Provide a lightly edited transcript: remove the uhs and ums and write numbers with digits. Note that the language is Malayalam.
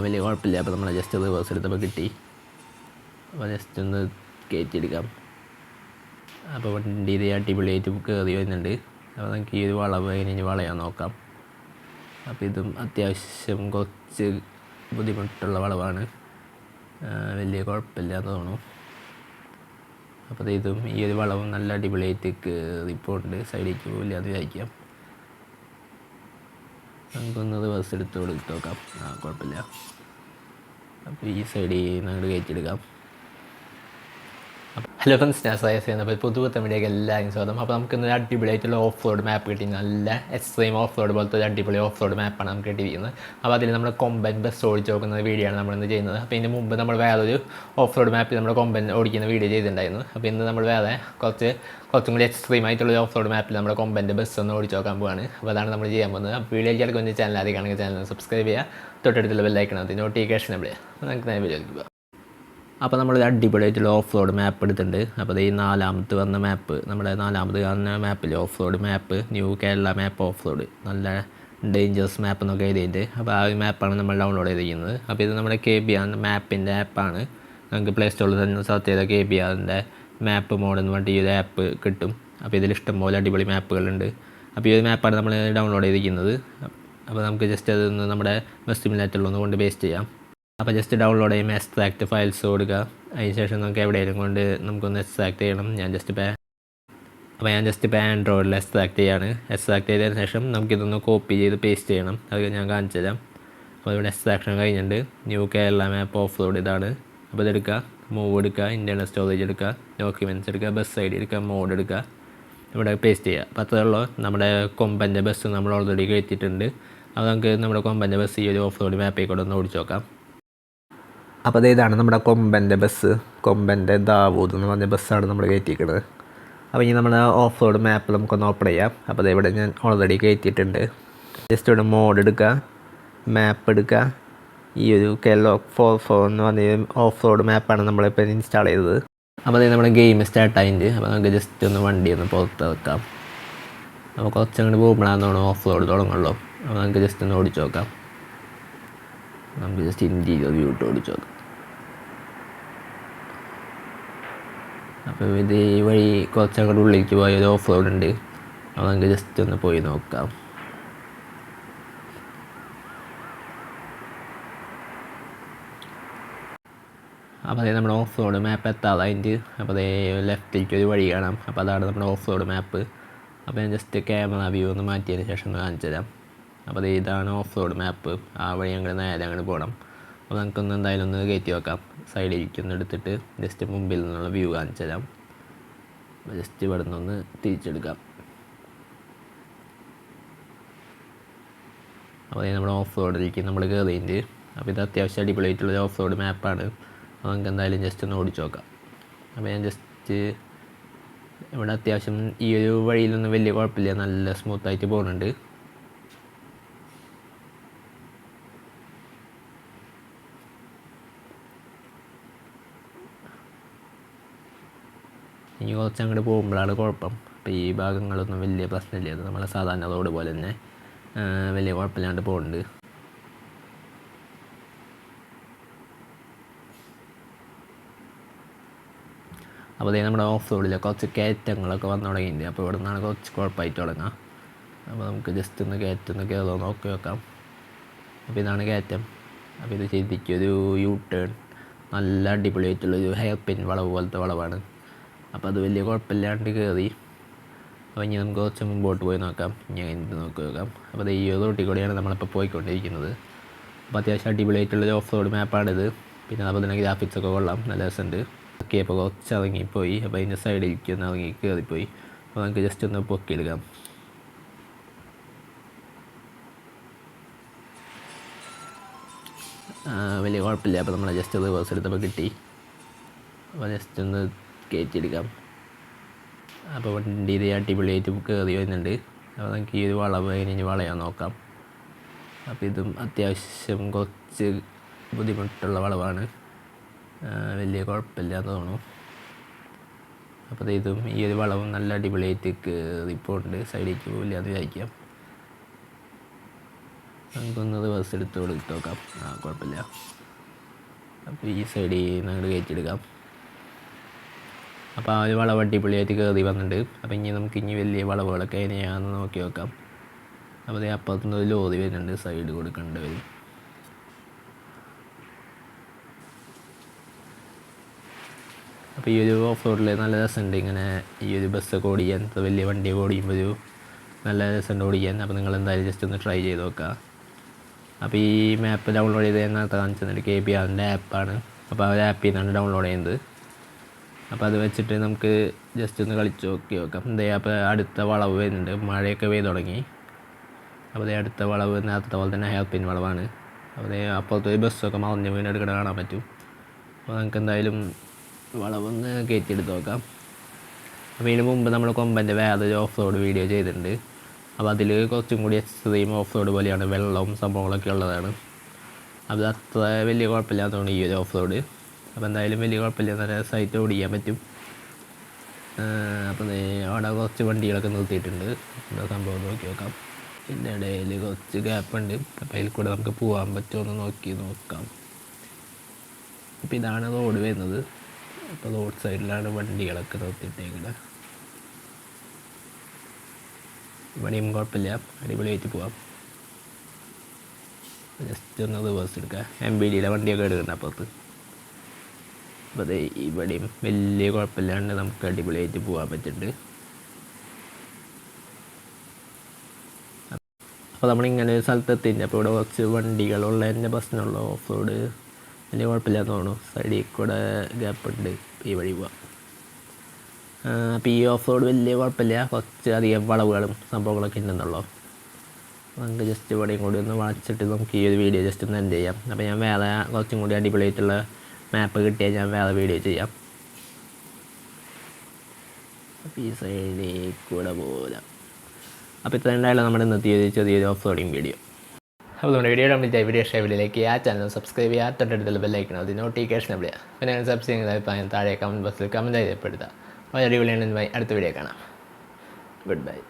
വലിയ കുഴപ്പമില്ല. അപ്പോൾ നമ്മൾ ജസ്റ്റ് റിവേഴ്സ് എടുത്തപ്പോൾ കിട്ടി. അപ്പോൾ ജസ്റ്റ് ഒന്ന് കയറ്റിയെടുക്കാം. അപ്പോൾ വണ്ടി ഇത് അടിപൊളിയായിട്ട് കയറി വരുന്നുണ്ട്. അപ്പോൾ നമുക്ക് ഈ ഒരു വളവ് എങ്ങനെ വളയാൻ നോക്കാം. അപ്പോൾ ഇതും അത്യാവശ്യം കുറച്ച് ബുദ്ധിമുട്ടുള്ള വളവാണ്, വലിയ കുഴപ്പമില്ല എന്ന് തോന്നുന്നു. അപ്പോൾ ഇതും ഈ ഒരു വളവും നല്ല അടിപൊളിയായിട്ട് കയറിപ്പോണ്ട്, സൈഡിലേക്ക് പോകില്ല എന്ന് വിചാരിക്കാം. നമുക്കൊന്ന് റിവേഴ്സ് എടുത്ത് നോക്കാം. കുഴപ്പമില്ല. അപ്പോൾ ഈ സൈഡിൽ നിന്ന് അങ്ങോട്ട് കയറ്റിയെടുക്കാം. ഹലോ ഫ്രണ്ട്സ്, ഞാൻ സയസ് ചെയ്യുന്നപ്പോൾ പുതുപുത്തൻ വീഡിയോക്ക് എല്ലാവരും സ്വാഗതം. അപ്പോൾ നമുക്ക് ഇന്ന് അടിപൊളിയായിട്ടുള്ള ഓഫ് റോഡ് മാപ്പ് കിട്ടി. നല്ല എക്സ്ട്രീം ഓഫ് റോഡ് പോലത്തെ ഒരു അടിപൊളി ഓഫ് റോഡ് മാപ്പാണ് നമുക്ക് കിട്ടിയിരിക്കുന്നത്. അപ്പോൾ അതിൽ നമ്മൾ കൊമ്പൻ ബസ് ഓടിച്ച് നോക്കുന്ന വീഡിയോ ആണ് നമ്മളിന്ന് ചെയ്യുന്നത്. അപ്പോൾ ഇതിന് മുമ്പ് നമ്മൾ വേറൊരു ഓഫ് റോഡ് മാപ്പിൽ നമ്മൾ കൊമ്പൻ ഓടിക്കുന്ന വീഡിയോ ചെയ്തിട്ടുണ്ടായിരുന്നു. അപ്പോൾ ഇന്ന് നമ്മൾ വേറെ കുറച്ചും കൂടി എക്സ്ട്രീം ആയിട്ടുള്ള ഓഫ് റോഡ് മാപ്പിൽ നമ്മുടെ കൊമ്പൻ്റെ ബസ് ഒന്ന് ഓടിച്ച് നോക്കാൻ പോവാണ്. അപ്പോൾ അതാണ് നമ്മൾ ചെയ്യാൻ പോകുന്നത്. അപ്പോൾ വീഡിയോയ്ക്ക് അടുക്കുന്ന ചാനൽ ആദ്യമാണെങ്കിൽ ചാനൽ സബ്സ്ക്രൈബ് ചെയ്യുക, തൊട്ടടുത്തുള്ള ബെല്ലൈക്കണത് നോട്ടിഫിക്കേഷൻ നമ്മൾ ചെയ്യുക. അപ്പോൾ നമുക്ക് നേരെ വീഡിയോയ്ക്ക് പോകാം. അപ്പോൾ നമ്മൾ അടിപൊളിയായിട്ടുള്ള ഓഫ് റോഡ് മാപ്പ് എടുത്തിട്ടുണ്ട്. അപ്പോൾ ഈ നാലാമത് വന്ന മാപ്പ്, നമ്മുടെ നാലാമത് വന്ന മാപ്പിൽ off road map, new Kerala മാപ്പ് ഓഫ് റോഡ്, നല്ല ഡേഞ്ചറസ് മാപ്പ് എന്നൊക്കെ എഴുതിയിട്ട്. അപ്പോൾ ആ ഒരു മാപ്പാണ് നമ്മൾ ഡൗൺലോഡ് ചെയ്തിരിക്കുന്നത്. അപ്പോൾ ഇത് നമ്മുടെ KBR മാപ്പിൻ്റെ ആപ്പാണ്. നമുക്ക് പ്ലേ സ്റ്റോറിൽ തന്നെ സെർച്ച് ചെയ്ത KBRൻ്റെ മാപ്പ് മോഡ് എന്ന് പറഞ്ഞിട്ട് ഈ ഒരു ആപ്പ് കിട്ടും. അപ്പോൾ ഇതിൽ ഇഷ്ടംപോലെ അടിപൊളി മാപ്പുകളുണ്ട്. അപ്പോൾ ഈ ഒരു മാപ്പാണ് നമ്മൾ ഡൗൺലോഡ് ചെയ്തിരിക്കുന്നത്. അപ്പോൾ നമുക്ക് ജസ്റ്റ് അതൊന്ന് നമ്മുടെ ബസ് സിമുലേറ്ററിലൊന്ന് കൊണ്ട് പേസ്റ്റ് ചെയ്യാം. അപ്പോൾ ജസ്റ്റ് ഡൗൺലോഡ് ചെയ്യുമ്പോൾ എക്സ്ട്രാക്ട് ഫയൽസ് കൊടുക്കുക. അതിന് ശേഷം നമുക്ക് എവിടെയെങ്കിലും കൊണ്ട് നമുക്കൊന്ന് എക്സ്ട്രാക്ട് ചെയ്യണം. ഞാൻ ജസ്റ്റ് ഇപ്പോൾ ആൻഡ്രോയിഡിൽ എക്സ്ട്രാക്ട് ചെയ്യാണ്. എക്സ്ട്രാക്ട് ചെയ്തതിന് ശേഷം നമുക്കിതൊന്ന് കോപ്പി ചെയ്ത് പേസ്റ്റ് ചെയ്യണം. അത് ഞാൻ കാണിച്ചു തരാം. അപ്പോൾ ഇവിടെ എക്സ്ട്രാക്ഷൻ കഴിഞ്ഞിട്ടുണ്ട്. ന്യൂ കേരള മാപ്പ് ഓഫ് റോഡ് ഇതാണ്. അപ്പോൾ ഇതെടുക്കുക, മൂവ് എടുക്കുക, ഇൻറ്റേർണൽ സ്റ്റോറേജ് എടുക്കുക, ഡോക്യുമെൻറ്റ്സ് എടുക്കുക, ബസ് ID എടുക്കുക, മോഡ് എടുക്കുക, ഇവിടെ പേസ്റ്റ് ചെയ്യുക. അപ്പോൾ അത്രയുള്ളൂ. നമ്മുടെ കൊമ്പൻ്റെ ബസ് നമ്മൾ ഓൾറെഡി കയറ്റിയിട്ടുണ്ട്. അപ്പോൾ നമുക്ക് നമ്മുടെ കൊമ്പൻ്റെ ബസ് ഈ ഒരു ഓഫ് റോഡ് മാപ്പിൽ കൂടെ ഒന്ന് ഓടിച്ച് നോക്കാം. അപ്പോൾ ഇതാണ് നമ്മുടെ കൊമ്പൻ്റെ ബസ്, കൊമ്പൻ്റെ ദാവൂദ് എന്ന് പറഞ്ഞ ബസ്സാണ് നമ്മൾ കയറ്റിയിരിക്കുന്നത്. അപ്പോൾ ഇനി നമ്മുടെ ഓഫ് റോഡ് മാപ്പ് നമുക്കൊന്ന് ഓപ്പൺ ചെയ്യാം. അപ്പോൾ ഇവിടെ ഞാൻ ഓൾറെഡി കയറ്റിയിട്ടുണ്ട്. ജസ്റ്റ് ഇവിടെ മോഡ് എടുക്കുക, മാപ്പ് എടുക്കുക. ഈ ഒരു KELOG 44 എന്ന് പറഞ്ഞ ഓഫ് റോഡ് മാപ്പാണ് നമ്മളിപ്പോൾ ഇൻസ്റ്റാൾ ചെയ്തത്. അപ്പോൾ നമ്മുടെ ഗെയിം സ്റ്റാർട്ട് ആയിട്ട്. അപ്പോൾ നമുക്ക് ജസ്റ്റ് ഒന്ന് വണ്ടി ഒന്ന് പുറത്ത് വെക്കാം. അപ്പോൾ കുറച്ചങ്ങോട്ട് പോകുമ്പോഴാണ് തോന്നുന്നു ഓഫ് റോഡ് തുടങ്ങുള്ളൂ. അപ്പോൾ നമുക്ക് ജസ്റ്റ് ഒന്ന് ഓടിച്ച് നോക്കാം. നമുക്ക് ജസ്റ്റ് ഇൻറ്റീരിയർ വ്യൂ ഇട്ട് ഓടിച്ച് നോക്കാം. അപ്പോൾ ഇത് ഈ വഴി കുറച്ചങ്ങോട്ട് ഉള്ളിലേക്ക് പോയ ഒരു ഓഫ് റോഡ് ഉണ്ട്. അപ്പോൾ നമുക്ക് ജസ്റ്റ് ഒന്ന് പോയി നോക്കാം. അപ്പോൾ അതേ നമ്മുടെ ഓഫ് റോഡ് മാപ്പ് എത്താതായിട്ട്. അപ്പോൾ അതേ ലെഫ്റ്റിലേക്ക് ഒരു വഴി കാണാം. അപ്പോൾ അതാണ് നമ്മുടെ ഓഫ് റോഡ് മാപ്പ്. അപ്പോൾ ഞാൻ ജസ്റ്റ് ക്യാമറ വ്യൂ ഒന്ന് മാറ്റിയതിന് ശേഷം ഒന്ന് കാണിച്ചു തരാം. അപ്പോൾ ഇതാണ് ഓഫ് റോഡ് മാപ്പ്. ആ വഴി ഞങ്ങൾ നേരെ അങ്ങോട്ട് പോകണം. അപ്പോൾ നമുക്കൊന്ന് എന്തായാലും ഒന്ന് കയറ്റി വെക്കാം. സൈഡിലേക്കൊന്ന് എടുത്തിട്ട് ജസ്റ്റ് മുമ്പിൽ നിന്നുള്ള വ്യൂ കാണിച്ചു തരാം. അപ്പോൾ ജസ്റ്റ് ഇവിടെ നിന്നൊന്ന് തിരിച്ചെടുക്കാം. അപ്പോൾ നമ്മുടെ ഓഫ് റോഡിലേക്ക് നമ്മൾ കയറിയിട്ട്. അപ്പോൾ ഇത് അത്യാവശ്യം അടിപൊളിയായിട്ടുള്ള ഓഫ് റോഡ് മാപ്പാണ്. അപ്പോൾ നമുക്ക് എന്തായാലും ജസ്റ്റ് ഒന്ന് ഓടിച്ച് നോക്കാം. അപ്പോൾ ഞാൻ ജസ്റ്റ് ഇവിടെ അത്യാവശ്യം ഈ ഒരു വഴിയിലൊന്നും വലിയ കുഴപ്പമില്ല, നല്ല സ്മൂത്തായിട്ട് പോകുന്നുണ്ട്. ഇനി കുറച്ച് അങ്ങോട്ട് പോകുമ്പോഴാണ് കുഴപ്പം. അപ്പോൾ ഈ ഭാഗങ്ങളൊന്നും വലിയ പ്രശ്നമില്ല. അത് നമ്മളെ സാധാരണ റോഡ് പോലെ തന്നെ വലിയ കുഴപ്പമില്ലാണ്ട് പോകുന്നുണ്ട്. അപ്പോൾ നമ്മുടെ ഓഫ് റോഡിൽ കുറച്ച് കയറ്റങ്ങളൊക്കെ വന്നു തുടങ്ങിയിട്ടുണ്ട്. അപ്പോൾ ഇവിടെ നിന്നാണ് കുറച്ച് കുഴപ്പമായിട്ട് തുടങ്ങാം. അപ്പോൾ നമുക്ക് ജസ്റ്റ് ഒന്ന് കയറുമോ നോക്കി വെക്കാം. അപ്പോൾ ഇതാണ് കയറ്റം. അപ്പോൾ ഇത് ശരിക്കൊരു യു ടേൺ, നല്ല അടിപൊളിയായിട്ടുള്ളൊരു ഹെയർ പിൻ വളവ് പോലത്തെ വളവാണ്. അപ്പോൾ അത് വലിയ കുഴപ്പമില്ലാണ്ട് കയറി. അപ്പോൾ ഇനി നമുക്ക് കുറച്ച് മുമ്പോട്ട് പോയി നോക്കാം. ഞാൻ എന്ത് നോക്കി നോക്കാം. അപ്പോൾ ഈ റോട്ടിൽ കൂടെയാണ് നമ്മളിപ്പോൾ പോയിക്കൊണ്ടിരിക്കുന്നത്. അപ്പോൾ അത്യാവശ്യം അടിപൊളിയായിട്ടുള്ളൊരു ഓഫ് റോഡ് മാപ്പാണിത്. പിന്നെ അപ്പോൾ തന്നെ ഗ്രാഫിക്സൊക്കെ കൊള്ളാം, നല്ല രസമുണ്ട്. ഓക്കെ, അപ്പോൾ കുറച്ച് ഇറങ്ങിപ്പോയി. അപ്പോൾ അതിൻ്റെ സൈഡിലേക്ക് ഒന്ന് ഇറങ്ങി കയറിപ്പോയി. അപ്പോൾ നമുക്ക് ജസ്റ്റ് ഒന്ന് പൊക്കിയെടുക്കാം. വലിയ കുഴപ്പമില്ല. അപ്പോൾ നമ്മൾ ജസ്റ്റ് റിവേഴ്സ് എടുത്തപ്പോൾ കിട്ടി. അപ്പോൾ ജസ്റ്റ് ഒന്ന് കയറ്റിയെടുക്കാം. അപ്പോൾ വണ്ടി ഇത് അടിപൊളിയായിട്ട് കയറി വരുന്നുണ്ട്. അപ്പോൾ നമുക്ക് ഈ ഒരു വളവ് എങ്ങനെ വളയാൻ നോക്കാം. അപ്പോൾ ഇതും അത്യാവശ്യം കുറച്ച് ബുദ്ധിമുട്ടുള്ള വളവാണ്, വലിയ കുഴപ്പമില്ല എന്ന് തോന്നുന്നു. അപ്പോൾ ഇതും ഈ ഒരു വളവും നല്ല അടിപൊളിയായിട്ട് കയറിപ്പോണ്ട്, സൈഡിലേക്ക് പോകില്ല എന്ന് വിചാരിക്കാം. നമുക്കൊന്ന് റിവേഴ്സ് എടുത്ത് നോക്കാം. കുഴപ്പമില്ല. അപ്പോൾ ഈ സൈഡിൽ നിന്ന് അങ്ങോട്ട് കയറ്റിയെടുക്കാം. അപ്പോൾ ആ ഒരു വളവ് അടിപൊളിയായിട്ട് കയറി വന്നിട്ടുണ്ട്. അപ്പോൾ ഇനി വലിയ വളവുകളൊക്കെ എങ്ങനെയാണെന്ന് നോക്കി നോക്കാം. അപ്പോൾ അപ്പുറത്തുനിന്ന് ഒരു ലോറി വരുന്നുണ്ട്, സൈഡ് കൊടുക്കേണ്ടി വരും. അപ്പോൾ ഈ ഒരു ഓഫ് റോഡിൽ നല്ല രസമുണ്ട്. ഇങ്ങനെ ഈ ഒരു ബസ്സൊക്കെ ഓടിക്കാൻ, വലിയ വണ്ടിയൊക്കെ ഓടിക്കുമ്പോൾ ഒരു നല്ല രസമുണ്ട് ഓടിക്കാൻ. അപ്പോൾ നിങ്ങൾ എന്തായാലും ജസ്റ്റ് ഒന്ന് ട്രൈ ചെയ്ത് നോക്കുക. അപ്പോൾ ഈ മാപ്പ് ഡൗൺലോഡ് ചെയ്ത് നേരത്തെ കാണിച്ചത് KBRൻ്റെ ആപ്പാണ്. അപ്പോൾ ആ ഒരു ആപ്പിൽ നിന്നാണ് ഡൗൺലോഡ് ചെയ്യുന്നത്. അപ്പോൾ അത് വെച്ചിട്ട് നമുക്ക് ജസ്റ്റ് ഒന്ന് കളിച്ച് നോക്കാം. അപ്പോൾ അടുത്ത വളവ് വരുന്നുണ്ട്. മഴയൊക്കെ പെയ്ത് തുടങ്ങി. അപ്പോൾ അടുത്ത വളവ് നേരത്തെ പോലെ തന്നെ ഹെയർ പിൻ വളവാണ്. അപ്പോൾ അപ്പുറത്ത് ബസ്സൊക്കെ മറിഞ്ഞ് വീണെടുക്കണം കാണാൻ പറ്റും. അപ്പോൾ നമുക്ക് എന്തായാലും വളവൊന്ന് കയറ്റിയെടുത്ത് നോക്കാം. അപ്പോൾ ഇതിന് മുമ്പ് നമ്മൾ കൊമ്പൻ്റെ വേറൊരു ഓഫ് റോഡ് വീഡിയോ ചെയ്തിട്ടുണ്ട്. അപ്പോൾ അതിൽ കുറച്ചും കൂടി എക്സ്ട്രീം ഓഫ് റോഡ് പോലെയാണ്, വെള്ളവും സംഭവങ്ങളൊക്കെ ഉള്ളതാണ്. അത് അത്ര വലിയ കുഴപ്പമില്ലാന്ന് തോന്നുന്നു ഈ ഒരു ഓഫ് റോഡ്. അപ്പോൾ എന്തായാലും വലിയ കുഴപ്പമില്ല, നല്ല സൈറ്റ് ഓടിക്കാൻ പറ്റും. അപ്പോൾ അവിടെ കുറച്ച് വണ്ടികളൊക്കെ നിർത്തിയിട്ടുണ്ട്. എന്താ സംഭവം നോക്കി നോക്കാം. ഇതിൻ്റെ ഇടയിൽ കുറച്ച് ഗ്യാപ്പുണ്ട്. അപ്പോൾ അതിൽ കൂടെ നമുക്ക് പോകാൻ പറ്റുമോ എന്ന് നോക്കാം. അപ്പോൾ ഇതാണ് റോഡ് വരുന്നത്. അപ്പോൾ റോഡ് സൈഡിലാണ് വണ്ടികളൊക്കെ നിർത്തിയിട്ടേക്കുന്നത്. ഇവിടെയും കുഴപ്പമില്ല, അടിപൊളിയായിട്ട് പോവാം. ജസ്റ്റ് ഒന്ന് റിവേഴ്സ് എടുക്കുക. MBDയുടെ വണ്ടിയൊക്കെ എടുക്കുന്നുണ്ട് അപ്പുറത്ത്. അപ്പോൾ അത് ഇവിടെയും വലിയ കുഴപ്പമില്ലാണ്ട് നമുക്ക് അടിപൊളിയായിട്ട് പോകാൻ പറ്റുന്നുണ്ട്. അപ്പോൾ നമ്മളിങ്ങനെ ഒരു സ്ഥലത്ത് എത്തിയിട്ടുണ്ട്. അപ്പോൾ ഇവിടെ കുറച്ച് വണ്ടികളുള്ള എൻ്റെ പ്രശ്നമുള്ള ഓഫ് റോഡ് വലിയ കുഴപ്പമില്ലാന്ന് തോന്നുന്നു. സൈഡിൽ കൂടെ ഗ്യാപ്പുണ്ട്. ഈ വഴി പോവാം. അപ്പോൾ ഈ ഓഫ് റോഡ് വലിയ കുഴപ്പമില്ല, കുറച്ച് അധികം വളവുകളും സംഭവങ്ങളൊക്കെ ഉണ്ടെന്നുള്ളൂ. നമുക്ക് ജസ്റ്റ് ഇവിടെയും കൂടി ഒന്ന് വായിച്ചിട്ട് നമുക്ക് ഈ ഒരു വീഡിയോ ജസ്റ്റ് ഒന്ന് എൻഡ് ചെയ്യാം. അപ്പോൾ ഞാൻ വേറെ കുറച്ചും കൂടി അടിപൊളിയായിട്ടുള്ള മാപ്പ് കിട്ടിയാൽ ഞാൻ വേറെ വീഡിയോ ചെയ്യാം. അപ്പോൾ ഈ സൈഡിൽ കൂടെ പോരാം. അപ്പോൾ ഇത്ര ഉണ്ടായാലും നമ്മുടെ ഇന്നത്തെ ചെറിയൊരു ഓഫ് റോഡിങ് വീഡിയോ. അപ്പോൾ നമ്മുടെ വീഡിയോ കംപ്ലീറ്റ് വീഡിയോ ഇഷ്ടമായിലേക്ക് ആ ചാനൽ സബ്സ്ക്രൈബ് ചെയ്യുക, തൊട്ടടുത്തുള്ള ബെല്ലൈക്കണം, അത് നോട്ടിഫിക്കേഷൻ വിടുക. പിന്നെ സബ്സ്ക്രൈബ് ചെയ്യുന്ന അഭിപ്രായം താഴെ കമൻറ്റ് ബോക്സിൽ കമൻറ്റ് ചെയ്യപ്പെടുത്തുക. വളരെ അടിപൊളിയാണ്. അടുത്ത വീഡിയോ കാണാം. Good bye.